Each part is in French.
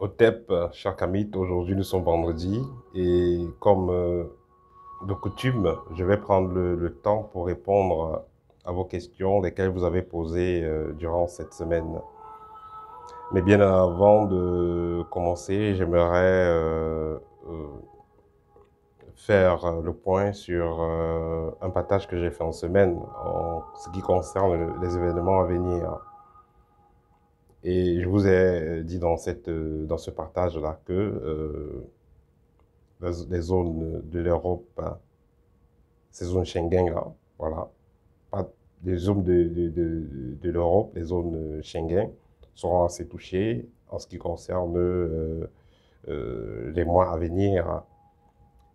OTEP, cher Kamit, aujourd'hui nous sommes vendredi et comme de coutume, je vais prendre le temps pour répondre à vos questions, lesquelles vous avez posées durant cette semaine. Mais bien avant de commencer, j'aimerais faire le point sur un partage que j'ai fait en semaine en ce qui concerne les événements à venir. Et je vous ai dit dans dans ce partage-là que les zones de l'Europe, hein, ces zones Schengen là, voilà, pas les zones de l'Europe, les zones Schengen seront assez touchées en ce qui concerne les mois à venir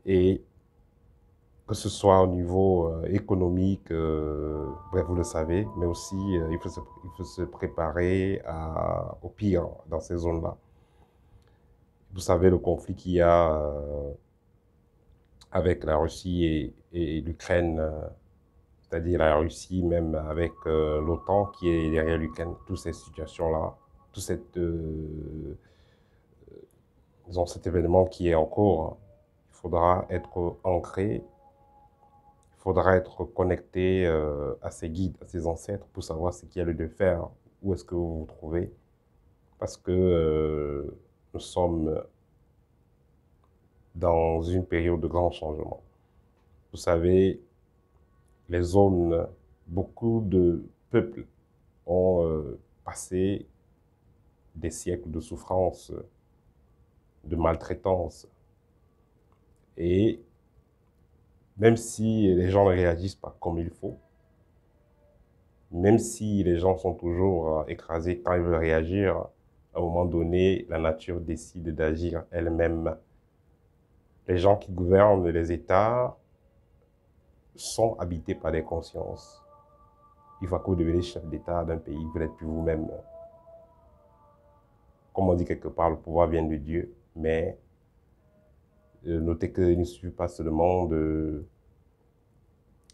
et que ce soit au niveau économique, bref, vous le savez, mais aussi il faut se préparer au pire dans ces zones-là. Vous savez le conflit qu'il y a avec la Russie et l'Ukraine, c'est-à-dire la Russie même avec l'OTAN qui est derrière l'Ukraine, toutes ces situations-là, tout disons, cet événement qui est en cours, il faudra être ancré, il faudra être connecté à ses guides, à ses ancêtres pour savoir ce qu'il y a lieu de faire, où est-ce que vous vous trouvez, parce que nous sommes dans une période de grand changement. Vous savez, les zones, beaucoup de peuples ont passé des siècles de souffrance, de maltraitance. Et même si les gens ne réagissent pas comme il faut, même si les gens sont toujours écrasés quand ils veulent réagir, à un moment donné, la nature décide d'agir elle-même. Les gens qui gouvernent les États sont habités par des consciences. Une fois que vous devenez chef d'État d'un pays, vous n'êtes plus vous-même. Comme on dit quelque part, le pouvoir vient de Dieu, mais notez qu'il ne suffit pas seulement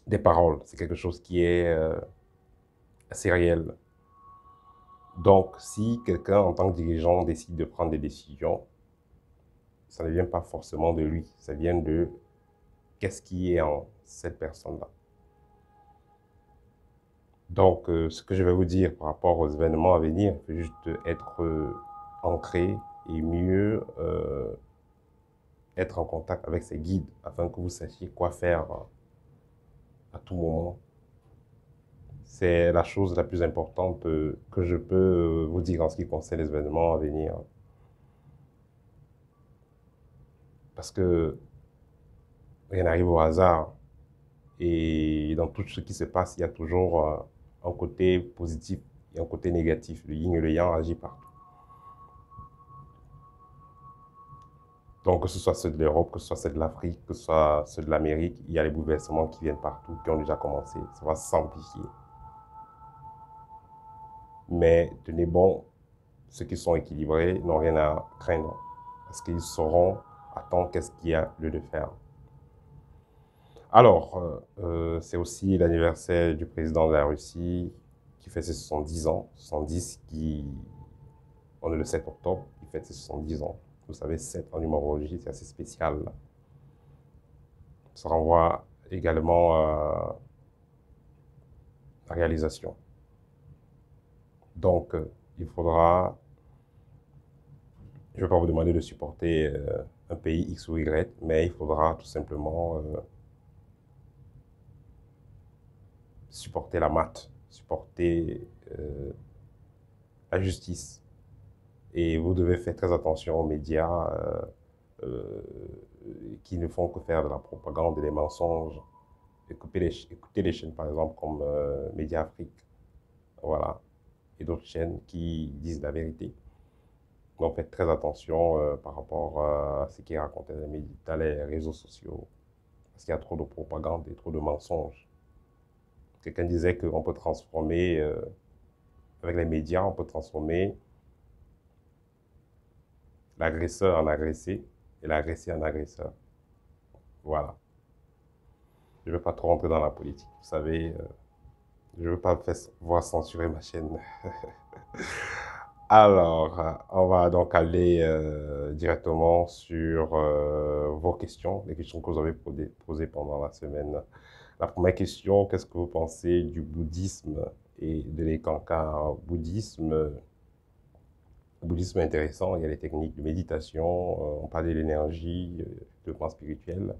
des paroles, c'est quelque chose qui est assez réel. Donc, si quelqu'un, en tant que dirigeant, décide de prendre des décisions, ça ne vient pas forcément de lui, ça vient de qu'est-ce qui est en cette personne-là. Donc, ce que je vais vous dire par rapport aux événements à venir, il faut juste être ancré et mieux être en contact avec ses guides afin que vous sachiez quoi faire à tout moment. C'est la chose la plus importante que je peux vous dire en ce qui concerne les événements à venir. Parce que rien n'arrive au hasard. Et dans tout ce qui se passe, il y a toujours un côté positif et un côté négatif. Le yin et le yang agissent partout. Donc, que ce soit ceux de l'Europe, que ce soit ceux de l'Afrique, que ce soit ceux de l'Amérique, il y a les bouleversements qui viennent partout, qui ont déjà commencé. Ça va s'amplifier. Mais tenez bon, ceux qui sont équilibrés n'ont rien à craindre. Parce qu'ils sauront attendre qu'est-ce qu'il y a lieu de faire. Alors, c'est aussi l'anniversaire du président de la Russie qui fait ses 70 ans. 70 on est le 7 octobre, il fête ses 70 ans. Vous savez, 7 en numérologie, c'est assez spécial. Ça renvoie également à la réalisation. Donc, il faudra, je ne vais pas vous demander de supporter un pays X ou Y, mais il faudra tout simplement supporter la maths, supporter la justice. Et vous devez faire très attention aux médias euh, qui ne font que faire de la propagande et des mensonges. Écoutez les chaînes, par exemple, comme Média Afrique, voilà, et d'autres chaînes qui disent la vérité. Donc faites très attention par rapport à ce qui est raconté dans les réseaux sociaux, parce qu'il y a trop de propagande et trop de mensonges. Quelqu'un disait qu'on peut transformer, avec les médias, on peut transformer l'agresseur en agressé et l'agressé en agresseur. Voilà. Je ne veux pas trop rentrer dans la politique. Vous savez, je ne veux pas voir censurer ma chaîne. Alors, on va donc aller directement sur vos questions, les questions que vous avez posées pendant la semaine. La première question, qu'est-ce que vous pensez du bouddhisme et de l'Ekankar? Bouddhisme intéressant, il y a les techniques de méditation, on parlait de l'énergie, de plan spirituel.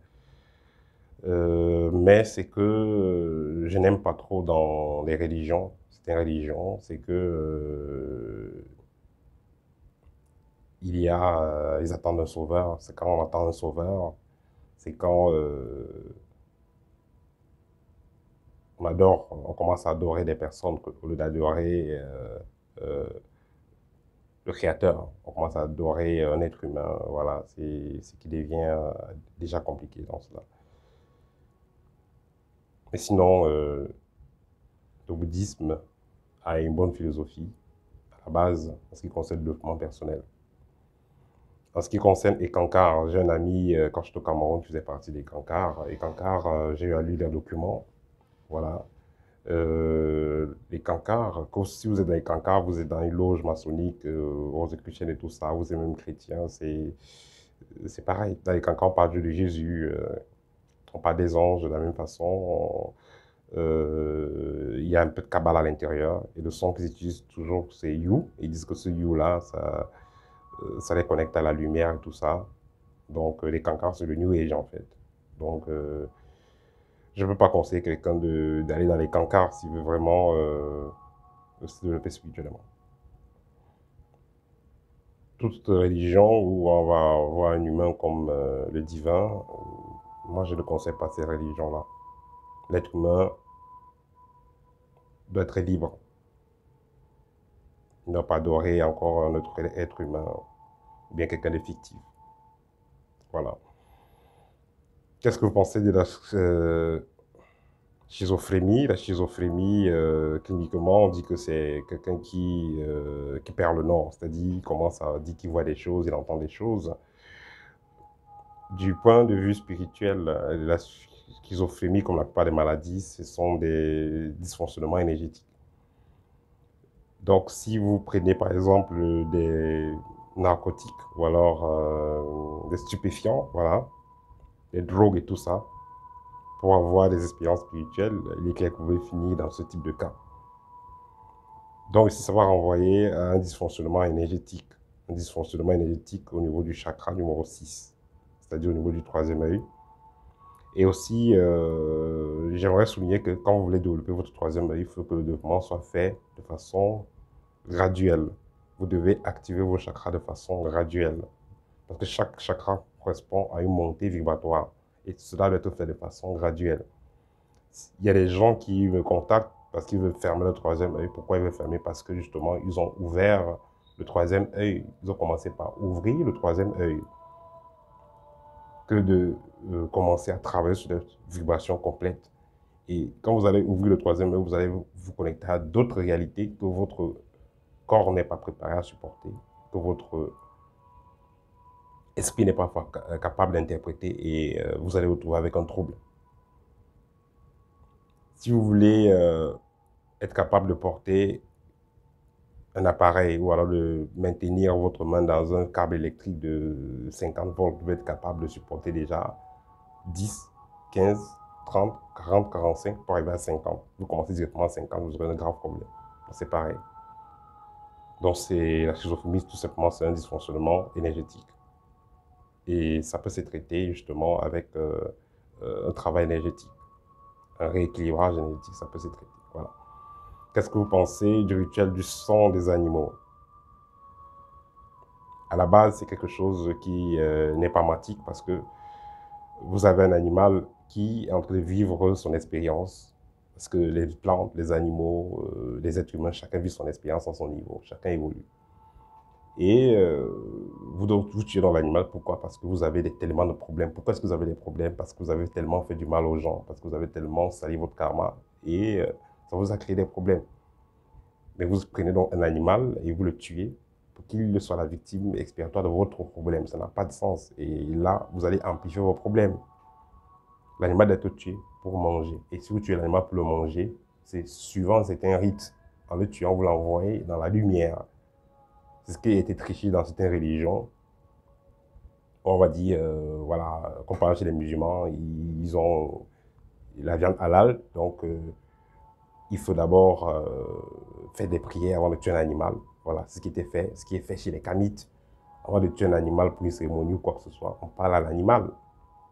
Mais c'est que je n'aime pas trop dans les religions, certaines religions, c'est que ils attendent un sauveur. C'est quand on attend un sauveur, c'est quand on commence à adorer des personnes au lieu d'adorer euh, le Créateur. On commence à adorer un être humain. Voilà, c'est ce qui devient déjà compliqué dans cela. Mais sinon, le bouddhisme a une bonne philosophie à la base en ce qui concerne le développement personnel. En ce qui concerne Ekankar, j'ai un ami, quand j'étais au Cameroun, qui faisait partie d'Ekankar. Ekankar, j'ai eu à lire leurs documents. Voilà. Les cancars, si vous êtes dans les cancars, vous êtes dans une loge maçonnique, rosicrucienne et tout ça, vous êtes même chrétien, c'est pareil. Dans les cancars, on parle de Jésus, on parle des anges de la même façon. Il y a un peu de cabale à l'intérieur. Et le son qu'ils utilisent toujours, c'est You. Ils disent que ce You-là, ça les connecte à la lumière et tout ça. Donc, les cancars, c'est le New Age, en fait. Donc, je ne peux pas conseiller quelqu'un d'aller dans les cancars s'il veut vraiment se développer spirituellement. Toute religion où on va voir un humain comme le divin, moi je ne conseille pas ces religions-là. L'être humain doit être libre. Il ne doit pas adorer encore un autre être humain, ou bien quelqu'un de fictif. Voilà. Qu'est-ce que vous pensez de la schizophrénie? La schizophrénie, cliniquement, on dit que c'est quelqu'un qui perd le nord, c'est-à-dire il commence à dire qu'il voit des choses, il entend des choses. Du point de vue spirituel, la schizophrénie, comme la plupart des maladies, ce sont des dysfonctionnements énergétiques. Donc, si vous prenez par exemple des narcotiques ou alors des stupéfiants, voilà, des drogues et tout ça, pour avoir des expériences spirituelles, il est clair que vous pouvez finir dans ce type de cas. Donc, ici, ça va renvoyer à un dysfonctionnement énergétique. Un dysfonctionnement énergétique au niveau du chakra numéro 6, c'est-à-dire au niveau du troisième œil. Et aussi, j'aimerais souligner que quand vous voulez développer votre troisième œil, il faut que le développement soit fait de façon graduelle. Vous devez activer vos chakras de façon graduelle. Parce que chaque chakra correspond à une montée vibratoire. Et cela doit être fait de façon graduelle. Il y a des gens qui me contactent parce qu'ils veulent fermer le troisième œil. Pourquoi ils veulent fermer? Parce que justement, ils ont ouvert le troisième œil. Ils ont commencé par ouvrir le troisième œil que de commencer à travailler sur des vibrations complètes. Et quand vous allez ouvrir le troisième œil, vous allez vous connecter à d'autres réalités que votre corps n'est pas préparé à supporter, que votre esprit n'est pas capable d'interpréter et vous allez vous retrouver avec un trouble. Si vous voulez être capable de porter un appareil ou alors de maintenir votre main dans un câble électrique de 50 volts, vous devez être capable de supporter déjà 10, 15, 30, 40, 45 pour arriver à 50. Vous commencez directement à 50, vous aurez un grave problème. C'est pareil. Donc la schizophrénie, tout simplement, c'est un dysfonctionnement énergétique. Et ça peut se traiter justement avec un travail énergétique, un rééquilibrage énergétique, ça peut se traiter. Voilà. Qu'est-ce que vous pensez du rituel du son des animaux? À la base, c'est quelque chose qui n'est pas matique parce que vous avez un animal qui est en train de vivre son expérience. Parce que les plantes, les animaux, les êtres humains, chacun vit son expérience à son niveau, chacun évolue. Et vous tuez dans l'animal, pourquoi? Parce que vous avez tellement de problèmes. Pourquoi est-ce que vous avez des problèmes? Parce que vous avez tellement fait du mal aux gens, parce que vous avez tellement sali votre karma, et ça vous a créé des problèmes. Mais vous prenez donc un animal et vous le tuez pour qu'il soit la victime expiatoire de votre problème. Ça n'a pas de sens. Et là, vous allez amplifier vos problèmes. L'animal doit être tué pour manger. Et si vous tuez l'animal pour le manger, c'est un rite. En le tuant, vous l'envoyez dans la lumière. C'est ce qui a été triché dans certaines religions. On va dire, voilà, comparé chez les musulmans, ils ont la viande halal, donc il faut d'abord faire des prières avant de tuer un animal. Voilà, c'est ce qui était fait, ce qui est fait chez les Kamites. Avant de tuer un animal pour une cérémonie ou quoi que ce soit, on parle à l'animal.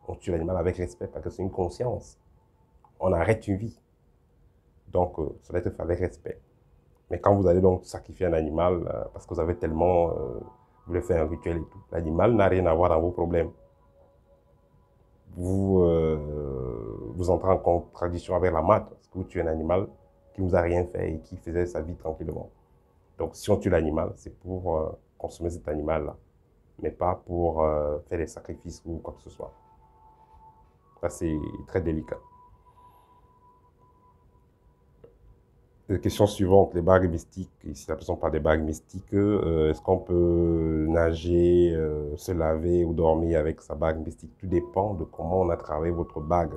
On tue l'animal avec respect parce que c'est une conscience. On arrête une vie. Donc, ça doit être fait avec respect. Mais quand vous allez donc sacrifier un animal, parce que vous avez tellement, vous voulez faire un rituel et tout, l'animal n'a rien à voir dans vos problèmes. Vous entrez en contradiction avec la matre, parce que vous tuez un animal qui ne vous a rien fait et qui faisait sa vie tranquillement. Donc, si on tue l'animal, c'est pour consommer cet animal-là, mais pas pour faire des sacrifices ou quoi que ce soit. Ça, c'est très délicat. Question suivante, les bagues mystiques. Ici, la personne parle des bagues mystiques. Est-ce qu'on peut nager, se laver ou dormir avec sa bague mystique? Tout dépend de comment on a travaillé votre bague.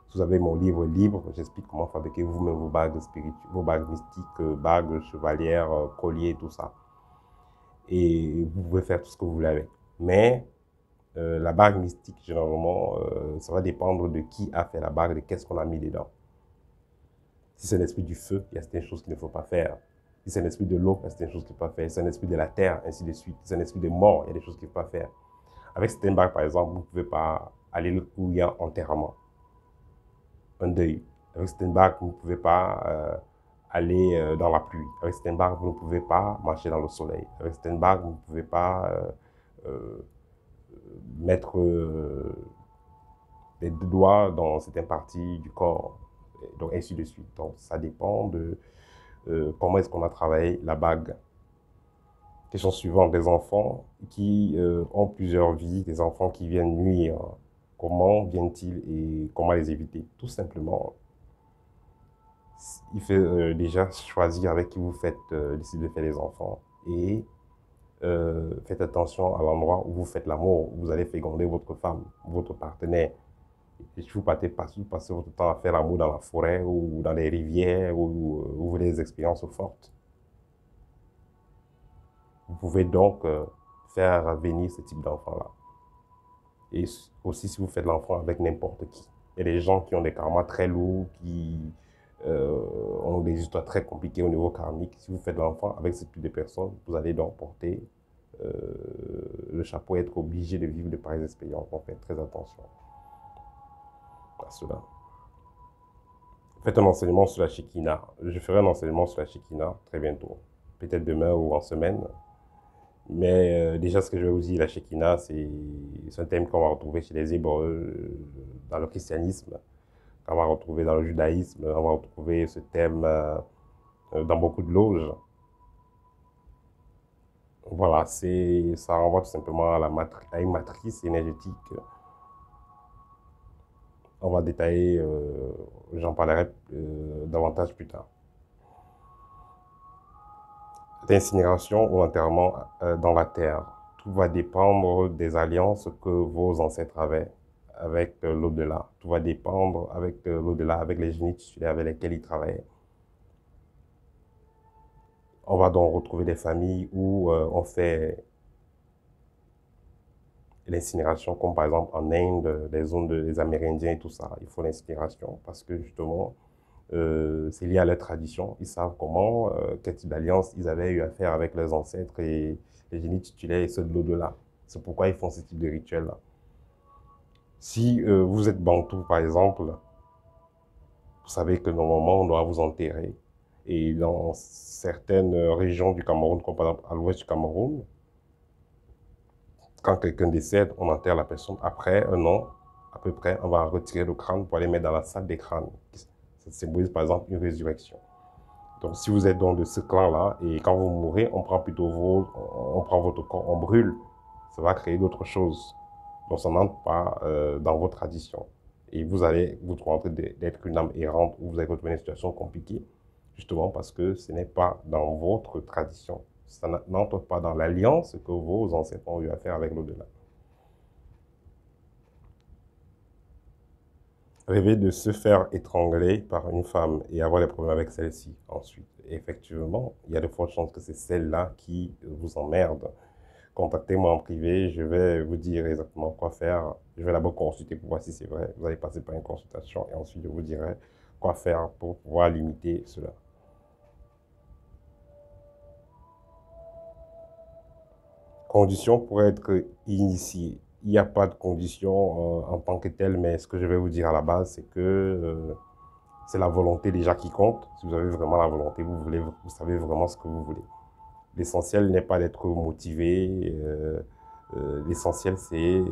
Si vous avez mon livre libre, j'explique comment fabriquer vous-même vos bagues spirituelles, vos bagues mystiques, bagues chevalières, colliers, tout ça. Et vous pouvez faire tout ce que vous voulez avec. Mais la bague mystique, généralement, ça va dépendre de qui a fait la bague, de qu'est-ce qu'on a mis dedans. Si c'est l'esprit du feu, il y a certaines choses qu'il ne faut pas faire. Si c'est l'esprit de l'eau, il y a certaines choses qu'il ne faut pas faire. Si c'est l'esprit de la terre, ainsi de suite. Si c'est l'esprit de mort, il y a des choses qu'il ne faut pas faire. Avec certaines bagues, par exemple, vous ne pouvez pas aller où il y a enterrement, un deuil. Avec certaines bagues, vous ne pouvez pas aller dans la pluie. Avec certaines bagues, vous ne pouvez pas marcher dans le soleil. Avec certaines bagues, vous ne pouvez pas euh, mettre des doigts dans certaines parties du corps. Donc, ainsi de suite. Donc, ça dépend de comment est-ce qu'on a travaillé la bague. Question suivante, des enfants qui ont plusieurs vies, des enfants qui viennent nuire. Comment viennent-ils et comment les éviter? Tout simplement, il faut déjà choisir avec qui vous faites, décider de faire les enfants et faites attention à l'endroit où vous faites l'amour, où vous allez féconder votre femme, votre partenaire. Et si vous passez votre temps à faire l'amour dans la forêt ou dans les rivières où vous voulez des expériences fortes, vous pouvez donc faire venir ce type d'enfant-là. Et aussi si vous faites l'enfant avec n'importe qui. Il y a des gens qui ont des karmas très lourds, qui ont des histoires très compliquées au niveau karmique. Si vous faites l'enfant avec ce type de personnes, vous allez donc porter le chapeau et être obligé de vivre de pareilles expériences. Donc faites très attention à cela. Faites un enseignement sur la Shekinah. Je ferai un enseignement sur la Shekinah très bientôt. Peut-être demain ou en semaine. Mais déjà, ce que je vais vous dire, la Shekinah, c'est un thème qu'on va retrouver chez les Hébreux, dans le christianisme, qu'on va retrouver dans le judaïsme, on va retrouver ce thème dans beaucoup de loges. Voilà, ça renvoie tout simplement à une matrice énergétique. On va détailler, j'en parlerai davantage plus tard. D'incinération ou enterrement dans la terre. Tout va dépendre des alliances que vos ancêtres avaient avec l'au-delà. Tout va dépendre avec l'au-delà, avec les génies titulaires avec lesquels ils travaillaient. On va donc retrouver des familles où on fait l'incinération, comme par exemple en Inde, les zones des Amérindiens et tout ça. Il faut l'incinération parce que justement, c'est lié à leur tradition. Ils savent comment, quel type d'alliance ils avaient eu à faire avec leurs ancêtres et les génies titulaires et ceux de l'au-delà. C'est pourquoi ils font ce type de rituel-là. Si vous êtes bantou, par exemple, vous savez que normalement, on doit vous enterrer. Et dans certaines régions du Cameroun, comme par exemple à l'ouest du Cameroun, quand quelqu'un décède, on enterre la personne. Après un an, à peu près, on va retirer le crâne pour aller mettre dans la salle des crânes. Ça symbolise par exemple une résurrection. Donc si vous êtes dans de ce clan-là, et quand vous mourrez, on prend plutôt on prend votre corps, on brûle. Ça va créer d'autres choses. Donc ça n'entre pas dans vos traditions. Et vous allez vous trouver en train d'être une âme errante où vous allez retrouver une situation compliquée, justement parce que ce n'est pas dans votre tradition. Ça n'entre pas dans l'alliance que vos ancêtres ont eu à faire avec l'au-delà. Rêver de se faire étrangler par une femme et avoir des problèmes avec celle-ci ensuite. Et effectivement, il y a de fortes chances que c'est celle-là qui vous emmerde. Contactez-moi en privé, je vais vous dire exactement quoi faire. Je vais d'abord consulter pour voir si c'est vrai. Vous allez passer par une consultation et ensuite je vous dirai quoi faire pour pouvoir limiter cela. Conditions pour être initié. Il n'y a pas de conditions en tant que telles, mais ce que je vais vous dire à la base, c'est que c'est la volonté déjà qui compte. Si vous avez vraiment la volonté, vous voulez, vous savez vraiment ce que vous voulez. L'essentiel n'est pas d'être motivé. L'essentiel, c'est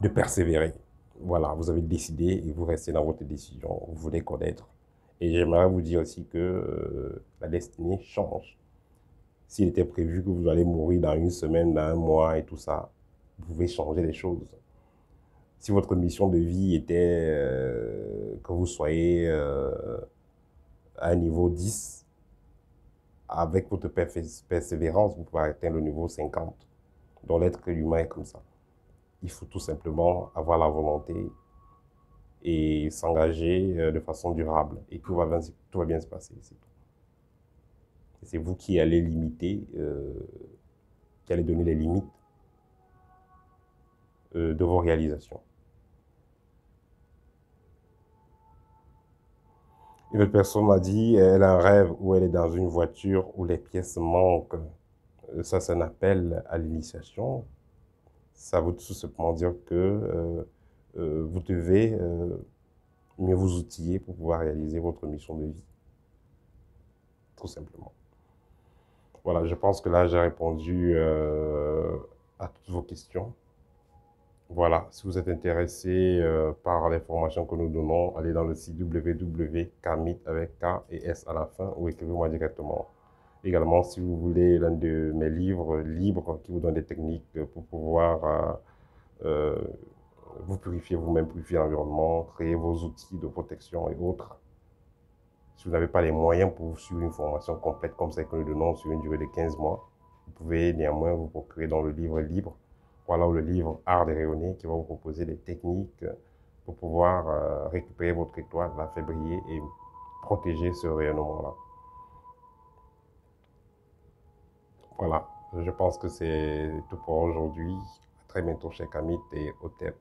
de persévérer. Voilà, vous avez décidé et vous restez dans votre décision. Vous voulez connaître. Et j'aimerais vous dire aussi que la destinée change. S'il était prévu que vous allez mourir dans une semaine, dans un mois et tout ça, vous pouvez changer les choses. Si votre mission de vie était que vous soyez à un niveau 10, avec votre persévérance, vous pouvez atteindre le niveau 50. Donc l'être humain est comme ça. Il faut tout simplement avoir la volonté et s'engager de façon durable. Et tout va bien se passer. C'est vous qui allez limiter, qui allez donner les limites de vos réalisations. Une autre personne m'a dit, elle a un rêve où elle est dans une voiture où les pièces manquent. Ça, c'est un appel à l'initiation. Ça veut tout simplement dire que vous devez mieux vous outiller pour pouvoir réaliser votre mission de vie. Tout simplement. Voilà, je pense que là, j'ai répondu à toutes vos questions. Voilà, si vous êtes intéressé par les formations que nous donnons, allez dans le site www.kamit avec K et S à la fin ou écrivez-moi directement. Également, si vous voulez l'un de mes livres libres qui vous donnent des techniques pour pouvoir vous purifier vous-même, purifier l'environnement, créer vos outils de protection et autres. Si vous n'avez pas les moyens pour suivre une formation complète comme celle que nous donnons sur une durée de 15 mois, vous pouvez néanmoins vous procurer dans le livre libre. Voilà le livre Art de rayonner qui va vous proposer des techniques pour pouvoir récupérer votre étoile, la faire briller et protéger ce rayonnement-là. Voilà, je pense que c'est tout pour aujourd'hui. À très bientôt chez Kamit et Otep.